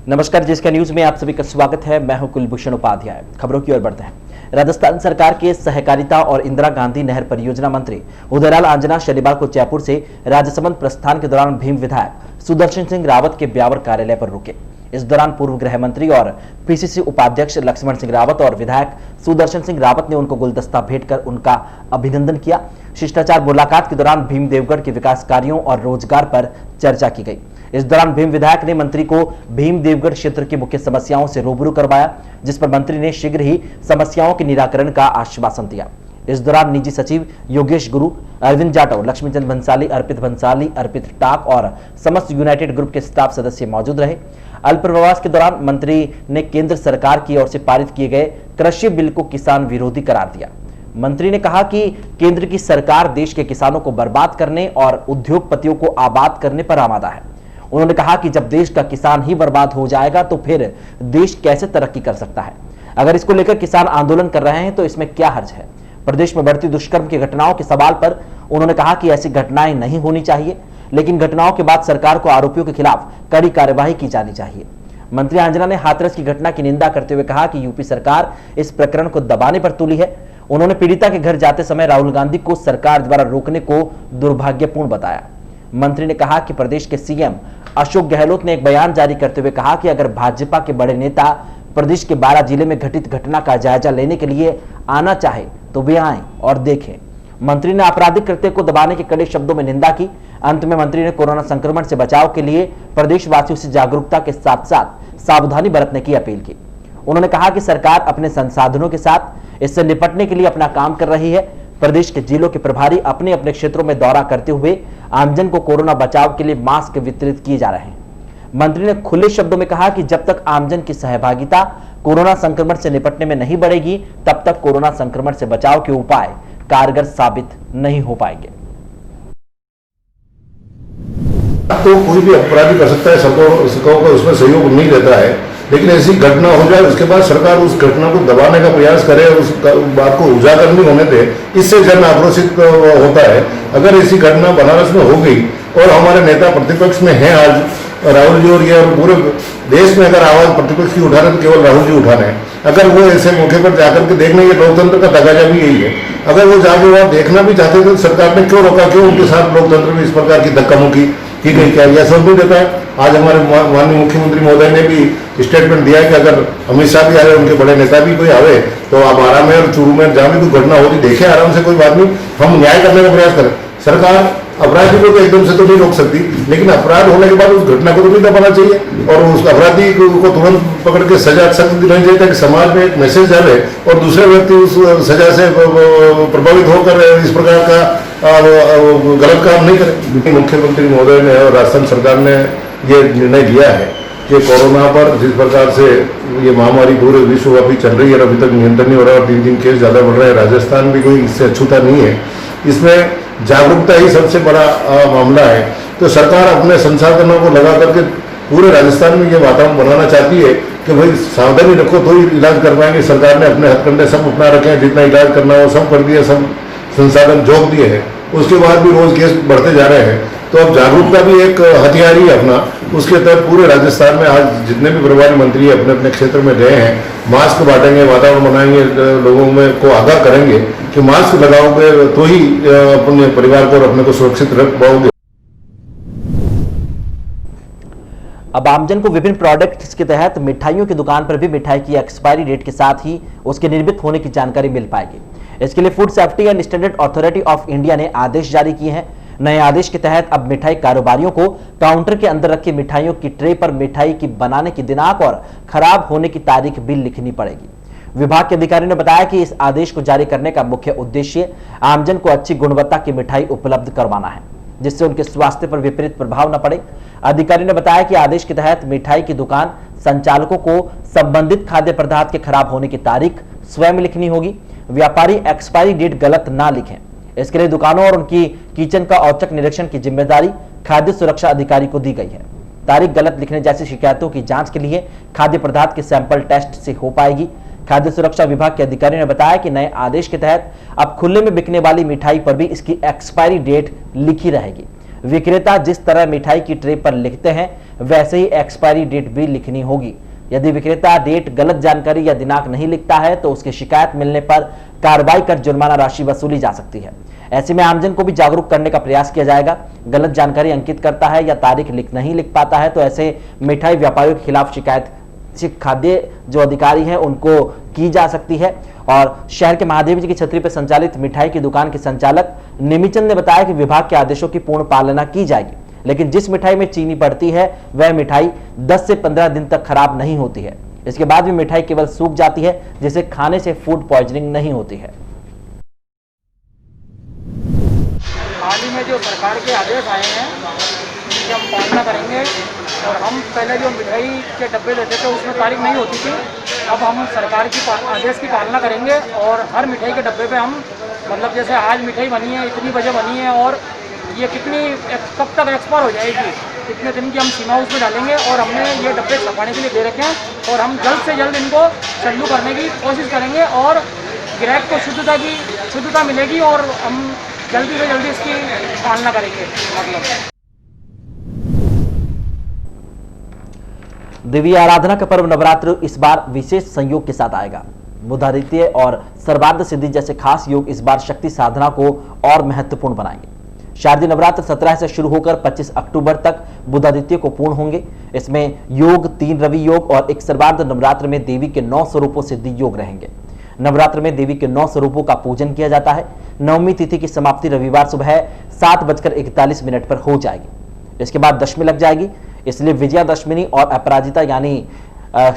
नमस्कार, जिसका न्यूज में आप सभी का स्वागत है। मैं हूं कुलभूषण उपाध्याय। खबरों की ओर बढ़ते हैं। राजस्थान सरकार के सहकारिता और इंदिरा गांधी नहर परियोजना मंत्री उदयलाल आंजना शनिवार को जयपुर से राजसमंद प्रस्थान के दौरान भीम विधायक सुदर्शन सिंह रावत के ब्यावर कार्यालय पर रुके। इस दौरान पूर्व गृह मंत्री और पीसीसी उपाध्यक्ष लक्ष्मण सिंह रावत और विधायक सुदर्शन सिंह रावत ने उनको गुलदस्ता भेंट कर उनका अभिनंदन किया। शिष्टाचार मुलाकात के दौरान भीम देवगढ़ के विकास कार्यों और रोजगार पर चर्चा की गई। इस दौरान भीम विधायक ने मंत्री को भीम देवगढ़ क्षेत्र की मुख्य समस्याओं से रूबरू करवाया, जिस पर मंत्री ने शीघ्र ही समस्याओं के निराकरण का आश्वासन दिया। इस दौरान निजी सचिव योगेश गुरु, अरविंद जाटव, लक्ष्मीचंद भंसाली, अर्पित टाक और समस्त यूनाइटेड ग्रुप के स्टाफ सदस्य मौजूद रहे। अल्पप्रवास के दौरान मंत्री ने केंद्र सरकार की ओर से पारित किए गए कृषि बिल को किसान विरोधी करार दिया। मंत्री ने कहा कि केंद्र की सरकार देश के किसानों को बर्बाद करने और उद्योगपतियों को आबाद करने पर आमादा है। उन्होंने कहा कि जब देश का किसान ही बर्बाद हो जाएगा तो फिर देश कैसे तरक्की कर सकता है। अगर इसको लेकर किसान आंदोलन कर रहे हैं तो इसमें क्या हर्ज है। प्रदेश में बढ़ती दुष्कर्म की घटनाओं के सवाल पर उन्होंने कहा कि ऐसी घटनाएं नहीं होनी चाहिए, लेकिन घटनाओं के बाद सरकार को आरोपियों के खिलाफ कड़ी कार्यवाही की जानी चाहिए। मंत्री आंजना ने हाथरस की घटना की निंदा करते हुए कहा कि यूपी सरकार इस प्रकरण को दबाने पर तुली है। उन्होंने पीड़िता के घर जाते समय राहुल गांधी को सरकार द्वारा रोकने को दुर्भाग्यपूर्ण बताया। मंत्री ने कहा कि प्रदेश के सीएम अशोक गहलोत ने एक बयान जारी करते हुए कहा कि अगर भाजपा के बड़े नेता प्रदेश के 12 जिले में घटित घटना का जायजा लेने के लिए आना चाहे तो वे आएं और देखें। मंत्री ने आपराधिक कृत्य को दबाने के कड़े शब्दों में निंदा की। अंत में मंत्री ने कोरोना संक्रमण से बचाव के लिए प्रदेशवासियों से जागरूकता के साथ साथ सावधानी बरतने की अपील की। उन्होंने कहा कि सरकार अपने संसाधनों के साथ इससे निपटने के लिए अपना काम कर रही है। प्रदेश के जिलों के प्रभारी अपने अपने क्षेत्रों में दौरा करते हुए आमजन को कोरोना बचाव के लिए मास्क वितरित किए जा रहे हैं। मंत्री ने खुले शब्दों में कहा कि जब तक आमजन की सहभागिता कोरोना संक्रमण से निपटने में नहीं बढ़ेगी, तब तक कोरोना संक्रमण से बचाव के उपाय कारगर साबित नहीं हो पाएंगे। तो कोई भी अपराधी कर सकता है, सबको उसमें सहयोग नहीं रहता है, लेकिन ऐसी घटना हो जाए उसके बाद सरकार उस घटना को दबाने का प्रयास करे और उस बात को उजागर नहीं होने दे, इससे जन आक्रोशित होता है। अगर ऐसी घटना बनारस में हो गई और हमारे नेता प्रतिपक्ष में हैं आज राहुल जी, और ये पूरे देश में अगर आवाज प्रतिपक्ष की उठा रहे तो केवल राहुल जी उठाना है। अगर वो ऐसे मौके पर जाकर के देखने, ये लोकतंत्र का तकाजा भी यही है। अगर वो जाके वहां देखना भी चाहते थे तो सरकार ने क्यों रोका, क्यों उनके साथ लोकतंत्र में इस प्रकार की धक्का मुक्की की गई, क्या यह समझ नहीं देता है। आज हमारे माननीय मुख्यमंत्री महोदय ने भी स्टेटमेंट दिया है कि अगर अमित शाह भी आए, उनके बड़े नेता भी कोई आवे तो आप आराम में और चूरू में जहां भी कोई घटना होती देखे आराम से, कोई बात नहीं, हम न्याय करने का प्रयास करें। सरकार अपराधी को तो एकदम से तो नहीं रोक सकती, लेकिन अपराध होने के बाद उस घटना को तो नहीं दबाना चाहिए और उस अपराधी को तुरंत पकड़ के सजा सख्त दिलानी चाहिए ताकि समाज में एक मैसेज जाए और दूसरे व्यक्ति उस सजा से प्रभावित होकर इस प्रकार का गलत काम नहीं करे। मुख्यमंत्री महोदय ने और राजस्थान सरकार ने ये निर्णय लिया है कि कोरोना पर जिस प्रकार से ये महामारी पूरे विश्वव्यापी चल रही है और अभी तक नियंत्रण नहीं हो रहा और दिन दिन केस ज़्यादा बढ़ रहे हैं, राजस्थान भी कोई इससे अछूता नहीं है। इसमें जागरूकता ही सबसे बड़ा मामला है। तो सरकार अपने संसाधनों को लगा करके पूरे राजस्थान में ये वातावरण बनाना चाहती है कि भाई सावधानी रखो तो ही इलाज कर पाएंगे। सरकार ने अपने हथकंडे सब अपना रखे हैं, जितना इलाज करना हो सब कर दिए, सब संसाधन झोंक दिए हैं। उसके बाद भी रोज केस बढ़ते जा रहे हैं। तो अब जागरूकता भी एक हथियार ही अपना, उसके तहत पूरे राजस्थान में आज जितने भी प्रभारी मंत्री अपने अपने क्षेत्र में गए हैं, मास्क बांटेंगे, वातावरण बनाएंगे, लोगों में को आगाह करेंगे कि मास्क लगाओगे तो ही अपने परिवार को और अपने को सुरक्षित रख पाओगे। अब आमजन को विभिन्न प्रोडक्ट्स के तहत मिठाइयों की दुकान पर भी मिठाई की एक्सपायरी डेट के साथ ही उसके निर्मित होने की जानकारी मिल पाएगी। इसके लिए food safety and standard authority of India ने आदेश जारी किए हैं। नए आदेश के तहत अब मिठाई कारोबारियों को काउंटर के अंदर रखी मिठाइयों की ट्रे पर मिठाई की बनाने की दिनांक और खराब होने की तारीख भी लिखनी पड़ेगी। विभाग के अधिकारी ने बताया कि इस आदेश को जारी करने का मुख्य उद्देश्य आमजन को अच्छी गुणवत्ता की मिठाई उपलब्ध करवाना है, जिससे उनके स्वास्थ्य पर विपरीत प्रभाव न पड़े। अधिकारी ने बताया कि आदेश के तहत मिठाई की दुकान संचालकों को संबंधित खाद्य पदार्थ के खराब होने की तारीख स्वयं लिखनी होगी। व्यापारी एक्सपायरी डेट गलत ना लिखें। इसके लिए दुकानों और उनकी किचन का औचक निरीक्षण की जिम्मेदारी खाद्य सुरक्षा अधिकारी को दी गई है। तारीख गलत लिखने जैसी शिकायतों की जांच के लिए खाद्य पदार्थ के सैंपल टेस्ट से हो पाएगी। खाद्य सुरक्षा विभाग के अधिकारी ने बताया कि नए आदेश के तहत अब खुले में बिकने वाली मिठाई पर भी इसकी एक्सपायरी डेट लिखी रहेगी। विक्रेता जिस तरह मिठाई की ट्रे पर लिखते हैं वैसे ही एक्सपायरी डेट भी लिखनी होगी। यदि विक्रेता डेट, गलत जानकारी या दिनांक नहीं लिखता है तो उसकी शिकायत मिलने पर कार्रवाई कर जुर्माना राशि वसूली जा सकती है। ऐसे में आमजन को भी जागरूक करने का प्रयास किया जाएगा। गलत जानकारी अंकित करता है या तारीख नहीं लिख पाता है तो ऐसे मिठाई व्यापारियों के खिलाफ शिकायत खाद्य जो अधिकारी हैं उनको की जा सकती है। और शहर के महादेव जी की छतरी पर संचालित मिठाई की दुकान के संचालक निमिचंद ने बताया कि विभाग के आदेशों की पूर्ण पालना की जाएगी, लेकिन जिस मिठाई में चीनी पड़ती है वह मिठाई 10 से 15 दिन तक खराब नहीं होती है। इसके बाद भी मिठाई केवल सूख जाती है, जिसे खाने से फूड पॉइजनिंग नहीं होती है। हाल ही में जो सरकार के आदेश आए हैं उनकी हम पालना करेंगे। और हम पहले जो मिठाई के डब्बे लेते थे उसमें तारीख नहीं होती थी, अब हम सरकार की आदेश की पालना करेंगे और हर मिठाई के डब्बे पे हम मतलब जैसे आज मिठाई बनी है, इतनी बजे बनी है और ये कब तक एक्सपायर हो जाएगी, कितने दिन की हम सीमा उसमें डालेंगे। और हमने ये डब्बे छपाने के लिए दे रखे हैं और हम जल्द से जल्द इनको चालू करने की कोशिश करेंगे और ग्राहक को शुद्धता मिलेगी और हम जल्दी से जल्दी इसकी पालना करेंगे। मतलब देवी आराधना का पर्व नवरात्र इस बार विशेष संयोग के साथ आएगा। बुधादित्य और सर्वार्थ सिद्धि जैसे खास योग इस बार शक्ति साधना को और महत्वपूर्ण बनाएंगे। शारदीय नवरात्र 17 से शुरू होकर 25 अक्टूबर तक बुधादित्य को पूर्ण होंगे। इसमें योग, 3 रवि योग और एक सर्वार्थ नवरात्र में देवी के 9 स्वरूपों सिद्धि योग रहेंगे। नवरात्र में देवी के 9 स्वरूपों का पूजन किया जाता है। नवमी तिथि की समाप्ति रविवार सुबह 7:41 पर हो जाएगी। इसके बाद दशमी लग जाएगी, इसलिए विजयादशमी और अपराजिता यानी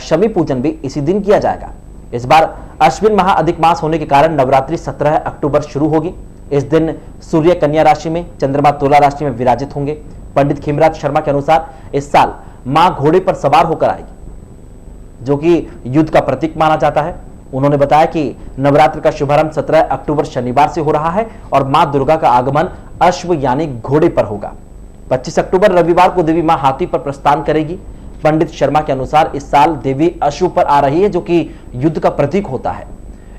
शमी पूजन भी इसी दिन किया जाएगा। इस बार अश्विन माह अधिक मास होने के कारण नवरात्रि 17 अक्टूबर शुरू होगी। इस दिन सूर्य कन्या राशि में, चंद्रमा तुला राशि में विराजित होंगे। पंडित खीमराज शर्मा के अनुसार इस साल मां घोड़े पर सवार होकर आएगी, जो कि युद्ध का प्रतीक माना जाता है। उन्होंने बताया कि नवरात्र का शुभारंभ 17 अक्टूबर शनिवार से हो रहा है और मां दुर्गा का आगमन अश्व यानी घोड़े पर होगा। 25 अक्टूबर रविवार को देवी मां हाथी पर प्रस्थान करेगी। पंडित शर्मा के अनुसार इस साल देवी अश्व पर आ रही है, जो कि युद्ध का प्रतीक होता है।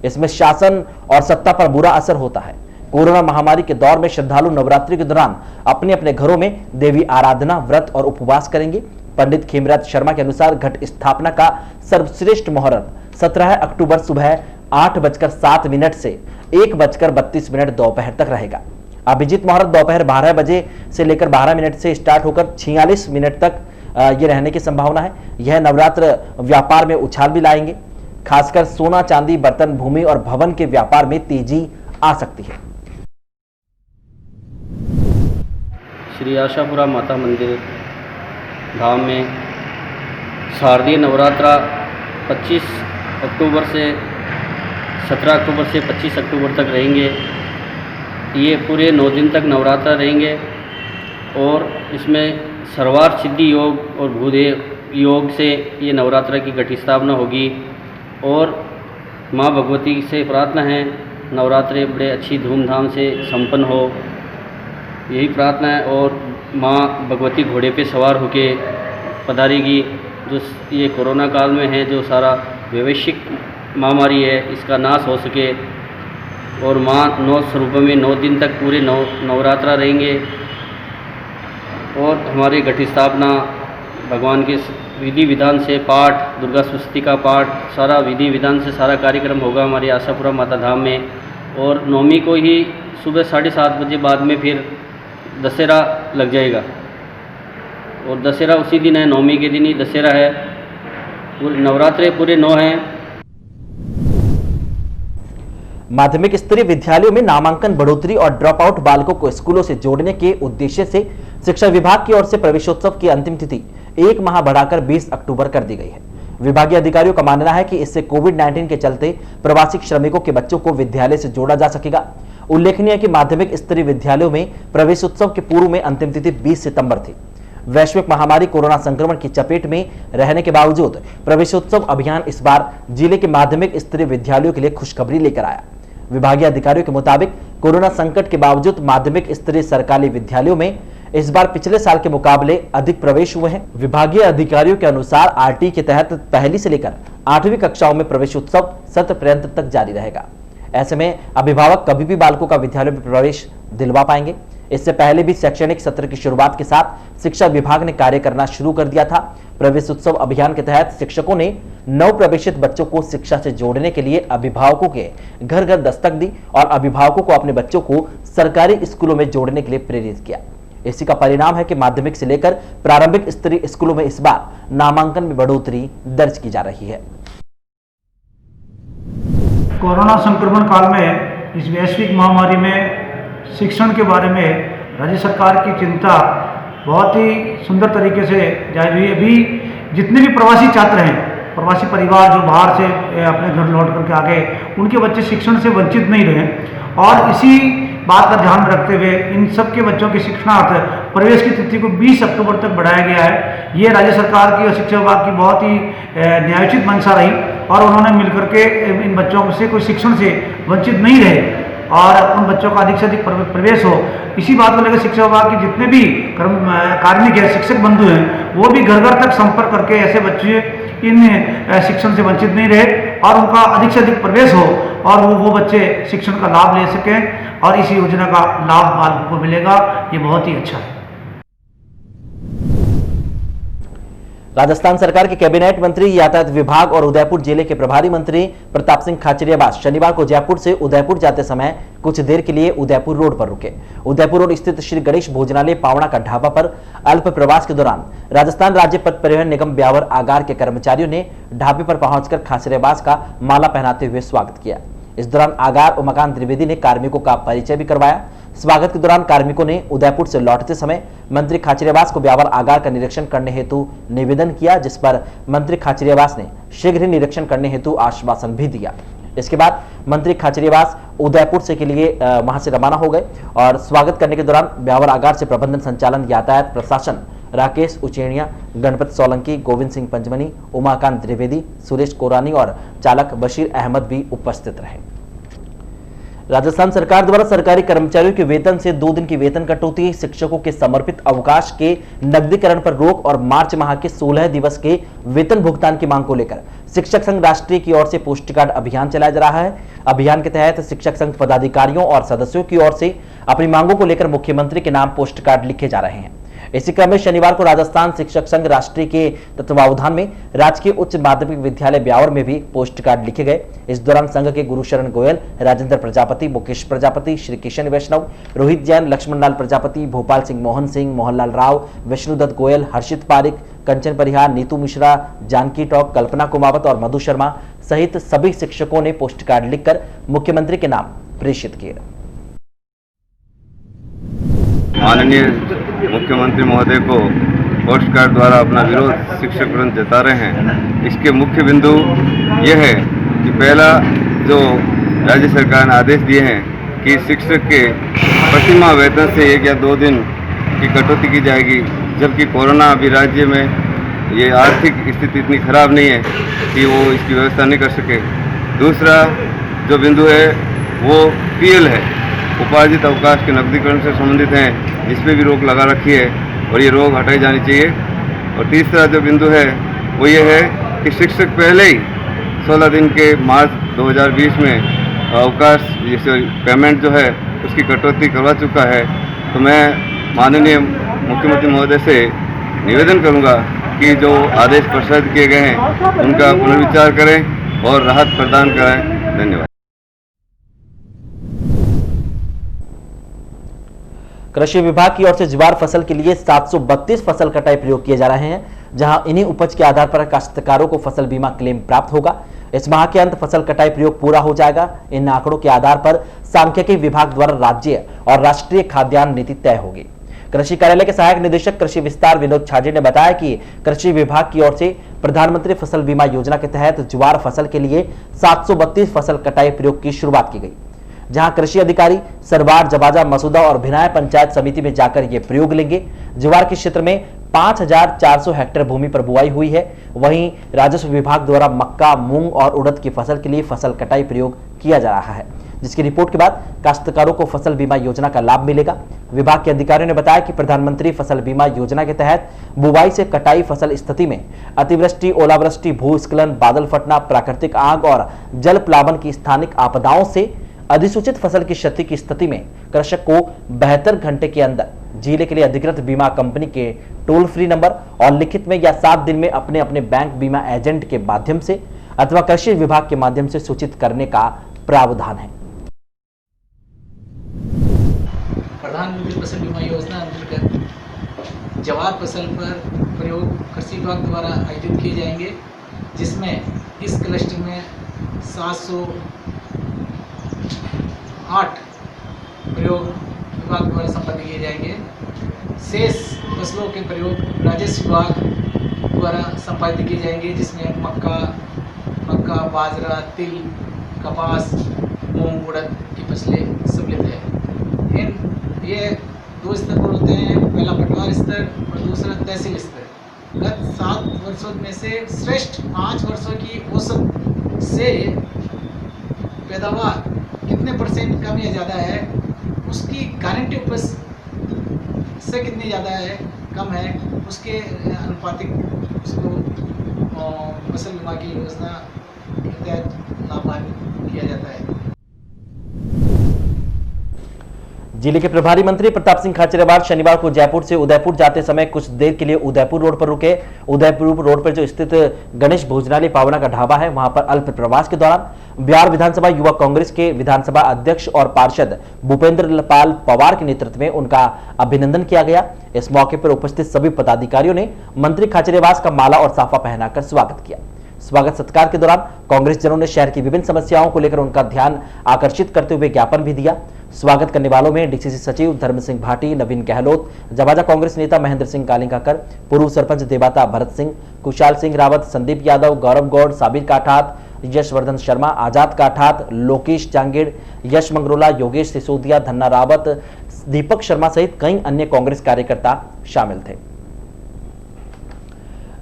इसमें शासन और सत्ता पर बुरा असर होता है। कोरोना महामारी के दौर में श्रद्धालु नवरात्रि के दौरान अपने अपने घरों में देवी आराधना, व्रत और उपवास करेंगे। पंडित खीमराज शर्मा के अनुसार घट स्थापना का सर्वश्रेष्ठ मुहूर्त 17 अक्टूबर सुबह 8:07 से 1:32 दोपहर तक रहेगा। अभिजीत मुहूर्त दोपहर 12 बजे से लेकर 12 मिनट से स्टार्ट होकर 46 मिनट तक ये रहने की संभावना है। यह नवरात्र व्यापार में उछाल भी लाएंगे, खासकर सोना, चांदी, बर्तन, भूमि और भवन के व्यापार में तेजी आ सकती है। श्री आशापुरा माता मंदिर धाम में शारदीय नवरात्रा 25 अक्टूबर से 17 अक्टूबर से 25 अक्टूबर तक रहेंगे। ये पूरे 9 दिन तक नवरात्रा रहेंगे और इसमें सर्वार्थ सिद्धि योग और भूदेव योग से ये नवरात्रा की घट स्थापना होगी। और माँ भगवती से प्रार्थना है नवरात्रे बड़े अच्छी धूमधाम से संपन्न हो, यही प्रार्थना है। और माँ भगवती घोड़े पे सवार होके पधारेगी। जो ये कोरोना काल में है, जो सारा वैश्विक महामारी है, इसका नाश हो सके। और माँ 9 स्वरूपों में 9 दिन तक पूरे नवरात्रा रहेंगे। और हमारे घट स्थापना भगवान के विधि विधान से पाठ, दुर्गा स्तुति का पाठ, सारा विधि विधान से सारा कार्यक्रम होगा हमारे आशापुरा माता धाम में। और नवमी को ही सुबह 7:30 बजे बाद में फिर दशहरा लग जाएगा। और दशहरा उसी दिन है, नवमी के दिन ही दशहरा है। पूरे नवरात्रे पूरे 9 हैं। माध्यमिक स्तरीय विद्यालयों में नामांकन बढ़ोतरी और ड्रॉप आउट बालकों को स्कूलों से जोड़ने के उद्देश्य से शिक्षा विभाग की ओर से प्रवेशोत्सव की अंतिम तिथि 1 माह बढ़ाकर 20 अक्टूबर कर दी गई है। विभागीय अधिकारियों का मानना है कि इससे कोविड-19 के चलते प्रवासी श्रमिकों के बच्चों को विद्यालय से जोड़ा जा सकेगा। उल्लेखनीय है कि माध्यमिक स्तरीय विद्यालयों में प्रवेशोत्सव के पूर्व में अंतिम तिथि 20 सितंबर थी। वैश्विक महामारी कोरोना संक्रमण की चपेट में रहने के बावजूद प्रवेशोत्सव अभियान इस बार जिले के माध्यमिक स्तरीय विद्यालयों के लिए खुशखबरी लेकर आया। विभागीय अधिकारियों के मुताबिक कोरोना संकट के बावजूद माध्यमिक स्तरीय सरकारी विद्यालयों में इस बार पिछले साल के मुकाबले अधिक प्रवेश हुए हैं। विभागीय अधिकारियों के अनुसार आरटी के तहत पहली से लेकर 8वीं कक्षाओं में प्रवेशोत्सव सत्र पर्यंत तक जारी रहेगा। ऐसे में अभिभावक कभी भी बालकों का विद्यालय में प्रवेश दिलवा पाएंगे। इससे पहले भी शैक्षणिक सत्र की शुरुआत के साथ शिक्षा विभाग ने कार्य करना शुरू कर दिया था। प्रवेश उत्सव अभियान के तहत शिक्षकों ने नव प्रवेशित बच्चों को शिक्षा से जोड़ने के लिए अभिभावकों के घर घर दस्तक दी और अभिभावकों को अपने बच्चों को सरकारी स्कूलों में जोड़ने के लिए प्रेरित किया। इसी का परिणाम है कि माध्यमिक से लेकर प्रारंभिक स्तरीय स्कूलों में इस बार नामांकन में बढ़ोतरी दर्ज की जा रही है। कोरोना संक्रमण काल में इस वैश्विक महामारी में शिक्षण के बारे में राज्य सरकार की चिंता बहुत ही सुंदर तरीके से जारी हुई। अभी जितने भी प्रवासी छात्र हैं, प्रवासी परिवार जो बाहर से अपने घर लौट करके आ गए, उनके बच्चे शिक्षण से वंचित नहीं रहे और इसी बात का ध्यान रखते हुए इन सब के बच्चों के शिक्षणार्थ प्रवेश की तिथि को 20 अक्टूबर तक बढ़ाया गया है। ये राज्य सरकार की और शिक्षा विभाग की बहुत ही न्यायोचित मंशा रही और उन्होंने मिलकर के इन बच्चों से कोई शिक्षण से वंचित नहीं रहे और उन बच्चों का अधिक से अधिक प्रवेश हो। इसी बात को लेकर शिक्षा विभाग के जितने भी कार्मिक है, शिक्षक बंधु हैं, वो भी घर घर तक संपर्क करके ऐसे बच्चे इन शिक्षण से वंचित नहीं रहे और उनका अधिक से अधिक प्रवेश हो और वो बच्चे शिक्षण का लाभ ले सकें और इस योजना का लाभ आपको मिलेगा। ये बहुत ही अच्छा है। राजस्थान सरकार के कैबिनेट मंत्री, यातायात विभाग और उदयपुर जिले के प्रभारी मंत्री प्रताप सिंह खाचरियावास शनिवार को जयपुर से उदयपुर जाते समय कुछ देर के लिए उदयपुर रोड पर रुके। उदयपुर रोड स्थित श्री गणेश भोजनालय पावड़ा का ढाबा पर अल्प प्रवास के दौरान राजस्थान राज्य पथ परिवहन निगम ब्यावर आगार के कर्मचारियों ने ढाबे पर पहुंचकर खाचरियावास का माला पहनाते हुए स्वागत किया। इस दौरान आगार उमाकांत त्रिवेदी ने कार्मिकों का परिचय भी करवाया। स्वागत के दौरान कार्मिकों ने उदयपुर से लौटते समय मंत्री खाचरियावास को ब्यावर आगार का निरीक्षण करने हेतु निवेदन किया, जिस पर मंत्री खाचरियावास ने शीघ्र ही निरीक्षण करने हेतु आश्वासन भी दिया। इसके बाद मंत्री खाचरियावास उदयपुर से के लिए वहां से रवाना हो गए और स्वागत करने के दौरान ब्यावर आगार से प्रबंधन संचालन, यातायात प्रशासन राकेश उचेणिया, गणपत सोलंकी, गोविंद सिंह पंचमनी, उमाकांत त्रिवेदी, सुरेश कोरानी और चालक बशीर अहमद भी उपस्थित रहे। राजस्थान सरकार द्वारा सरकारी कर्मचारियों के वेतन से 2 दिन की वेतन कटौती, शिक्षकों के समर्पित अवकाश के नकदीकरण पर रोक और मार्च माह के 16 दिवस के वेतन भुगतान की मांग को लेकर शिक्षक संघ राष्ट्रीय की ओर से पोस्ट कार्ड अभियान चलाया जा रहा है। अभियान के तहत शिक्षक संघ पदाधिकारियों और सदस्यों की ओर से अपनी मांगों को लेकर मुख्यमंत्री के नाम पोस्ट कार्ड लिखे जा रहे हैं। इसी क्रम में शनिवार को राजस्थान शिक्षक संघ राष्ट्रीय के तत्वावधान में राजकीय उच्च माध्यमिक विद्यालय ब्यावर में भी पोस्ट कार्ड लिखे गए। इस दौरान संघ के गुरुशरण गोयल, राजेंद्र प्रजापति, मुकेश प्रजापति, श्री किशन वैष्णव, रोहित जैन, लक्ष्मण लाल प्रजापति, भोपाल सिंह, मोहन सिंह, मोहनलाल राव, विष्णुदत्त गोयल, हर्षित पारिक, कंचन परिहार, नीतू मिश्रा, जानकी टॉक, कल्पना कुमावत और मधु शर्मा सहित सभी शिक्षकों ने पोस्ट कार्ड लिखकर मुख्यमंत्री के नाम प्रेषित किए। माननीय मुख्यमंत्री महोदय को पोस्ट कार्ड द्वारा अपना विरोध शिक्षक वृंद जता रहे हैं। इसके मुख्य बिंदु यह है कि पहला जो राज्य सरकार ने आदेश दिए हैं कि शिक्षक के प्रतिमाह वेतन से 1 या 2 दिन की कटौती की जाएगी, जबकि कोरोना अभी राज्य में ये आर्थिक स्थिति इतनी खराब नहीं है कि वो इसकी व्यवस्था नहीं कर सके। दूसरा जो बिंदु है वो पीएल है, उपार्जित अवकाश के नकदीकरण से संबंधित हैं, जिस पे भी रोक लगा रखी है और ये रोक हटाई जानी चाहिए। और तीसरा जो बिंदु है वो ये है कि शिक्षक पहले ही 16 दिन के मार्च 2020 में अवकाश जैसे पेमेंट जो है उसकी कटौती करवा चुका है। तो मैं माननीय मुख्यमंत्री महोदय से निवेदन करूंगा कि जो आदेश प्रसारित किए गए हैं उनका पुनर्विचार करें और राहत प्रदान कराएं। धन्यवाद। कृषि विभाग की ओर से ज्वार फसल के लिए 732 फसल कटाई प्रयोग किए जा रहे हैं, जहां इन्हीं उपज के आधार पर काश्तकारों को फसल बीमा क्लेम प्राप्त होगा। इस माह के अंत फसल कटाई प्रयोग पूरा हो जाएगा। इन आंकड़ों के आधार पर सांख्यिकी विभाग द्वारा राज्य और राष्ट्रीय खाद्यान्न नीति तय होगी। कृषि कार्यालय के सहायक निदेशक कृषि विस्तार विनोद छाजे ने बताया कि कृषि विभाग की ओर से प्रधानमंत्री फसल बीमा योजना के तहत ज्वार फसल के लिए 732 फसल कटाई प्रयोग की शुरुआत की गई, जहां कृषि अधिकारी सरवार, जबाजा, मसूदा और भिनाय पंचायत समिति में जाकर ये प्रयोग लेंगे। ज्वार के क्षेत्र में 5400 हेक्टेयर भूमि पर बुआई हुई है। वहीं राजस्व विभाग द्वारा मक्का, मूंग और उड़द की फसल के लिए फसल कटाई प्रयोग किया जा रहा है, जिसकी रिपोर्ट के बाद काश्तकारों को फसल बीमा योजना का लाभ मिलेगा। विभाग के अधिकारियों ने बताया कि प्रधानमंत्री फसल बीमा योजना के तहत बुवाई से कटाई फसल स्थिति में अतिवृष्टि, ओलावृष्टि, भूस्खलन, बादल फटना, प्राकृतिक आग और जल प्लावन की स्थानिक आपदाओं से अधिसूचित फसल की क्षति की स्थिति में कृषक को 72 घंटे के अंदर जिले के लिए अधिकृत बीमा कंपनी के टोल फ्री नंबर और लिखित में या 7 दिन में अपने अपने बैंक बीमा एजेंट के माध्यम से अथवा कृषि विभाग के माध्यम से सूचित करने का प्रावधान है। प्रधानमंत्री फसल बीमा योजना अंतर्गत जवार फसल पर प्रयोग कृषि विभाग द्वारा आयोजित किए जाएंगे, जिसमें इस क्लस्टर में 708 प्रयोग विभाग द्वारा संपन्न किए जाएंगे। शेष फसलों के प्रयोग राजस्व विभाग द्वारा संपादित किए जाएंगे, जिसमें मक्का, बाजरा, तिल, कपास, मूंग, उड़द की फसलें सम्मिलित है। ये 2 स्तर पर होते हैं, पहला पटवार स्तर और दूसरा तहसील स्तर। गत 7 वर्षों में से श्रेष्ठ 5 वर्षों की औसत से पैदावार कितने % कम या ज़्यादा है, उसकी गारंटी उपज से कितनी ज़्यादा है, कम है, उसके अनुपातिक उसको फसल बीमा की योजना के तहत लाभान्वित किया जाता है। जिले के प्रभारी मंत्री प्रताप सिंह खाचरियावास शनिवार को जयपुर से उदयपुर जाते समय कुछ देर के लिए उदयपुर रोड पर रुके। उदयपुर रोड पर जो स्थित गणेश भोजनालय पावना का ढाबा है, वहां पर अल्प प्रवास के दौरान बिहार विधानसभा युवा कांग्रेस के विधानसभा अध्यक्ष और पार्षद भूपेंद्र पाल पवार के नेतृत्व में उनका अभिनंदन किया गया। इस मौके पर उपस्थित सभी पदाधिकारियों ने मंत्री खाचरियावास का माला और साफा पहनाकर स्वागत किया। स्वागत सत्कार के दौरान कांग्रेस जनों ने शहर की विभिन्न समस्याओं को लेकर उनका ध्यान आकर्षित करते हुए ज्ञापन भी दिया। स्वागत करने वालों में डीसीसी सचिव धर्म सिंह भाटी, नवीन गहलोत, जवाजा कांग्रेस नेता महेंद्र सिंह कालिंगाकर, पूर्व सरपंच देवाता भरत सिंह, कुशाल सिंह रावत, संदीप यादव, गौरव गौड़, साबिर काठात, यशवर्धन शर्मा, आजाद काठात, लोकेश जांगीड़, यश मंगरोला, योगेश सिसोदिया, धन्ना रावत, दीपक शर्मा सहित कई अन्य कांग्रेस कार्यकर्ता शामिल थे।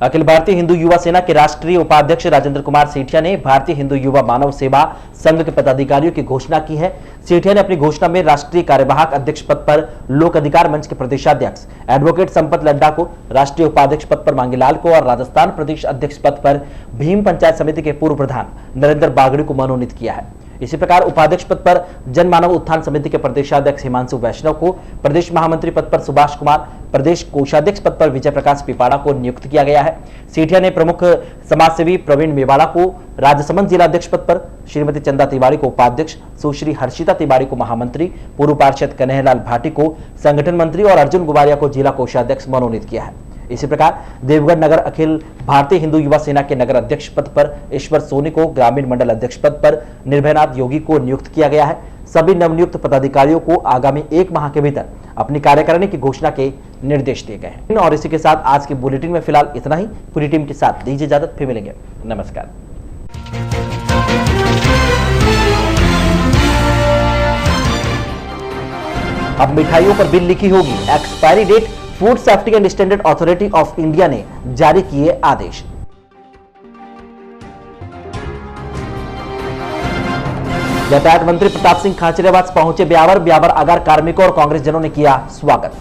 अखिल भारतीय हिंदू युवा सेना के राष्ट्रीय उपाध्यक्ष राजेंद्र कुमार सेठिया ने भारतीय हिंदू युवा मानव सेवा संघ के पदाधिकारियों की घोषणा की है। सेठिया ने अपनी घोषणा में राष्ट्रीय कार्यवाहक अध्यक्ष पद पर लोक अधिकार मंच के प्रदेशाध्यक्ष एडवोकेट संपत लड्डा को, राष्ट्रीय उपाध्यक्ष पद पर मांगीलाल को और राजस्थान प्रदेश अध्यक्ष पद पर भीम पंचायत समिति के पूर्व प्रधान नरेंद्र बागड़ी को मनोनीत किया है। इसी प्रकार उपाध्यक्ष पद पर जन मानव उत्थान समिति के प्रदेशाध्यक्ष हिमांशु वैष्णव को, प्रदेश महामंत्री पद पर सुभाष कुमार, प्रदेश कोषाध्यक्ष पद पर विजय प्रकाश पिपाड़ा को नियुक्त किया गया है। सेठिया ने प्रमुख समाजसेवी प्रवीण मेवाड़ा को राजसमंद जिला अध्यक्ष पद पर, श्रीमती चंदा तिवारी को उपाध्यक्ष, सुश्री हर्षिता तिवारी को महामंत्री, पूर्व पार्षद कन्हैयालाल भाटी को संगठन मंत्री और अर्जुन गुबारिया को जिला कोषाध्यक्ष मनोनीत किया है। इसी प्रकार देवगढ़ नगर अखिल भारतीय हिंदू युवा सेना के नगर अध्यक्ष पद पर ईश्वर सोनी को, ग्रामीण मंडल अध्यक्ष पद पर निर्भयनाथ योगी को नियुक्त किया गया है। सभी नवनियुक्त पदाधिकारियों को आगामी 1 माह के भीतर अपनी कार्यकारिणी की घोषणा के निर्देश दिए गए हैं। और इसी के साथ आज की बुलेटिन में फिलहाल इतना ही। पूरी टीम के साथ दीजिए इजाजत, फिर मिलेंगे। नमस्कार। अब मिठाइयों पर बिल लिखी होगी, expiry date food safety and standard authority of India ने जारी किए आदेश। यातायात मंत्री प्रताप सिंह खाचरियावास पहुंचे ब्यावर आगार कार्मिकों और कांग्रेस जनों ने किया स्वागत।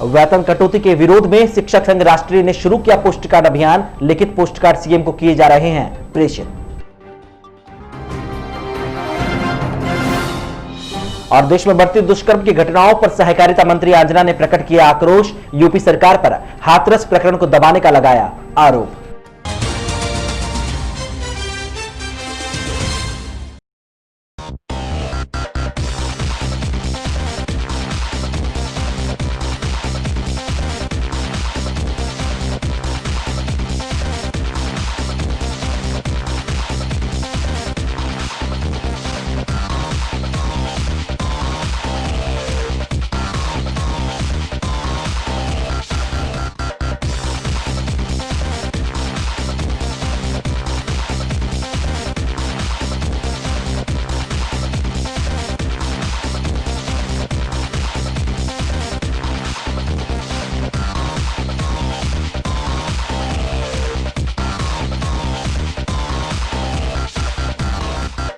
वेतन कटौती के विरोध में शिक्षक संघ राष्ट्रीय ने शुरू किया पोस्ट कार्ड अभियान। लिखित पोस्ट कार्ड सीएम को किए जा रहे हैं प्रेषित। और देश में बढ़ती दुष्कर्म की घटनाओं पर सहकारिता मंत्री अंजना ने प्रकट किया आक्रोश। यूपी सरकार पर हाथरस प्रकरण को दबाने का लगाया आरोप।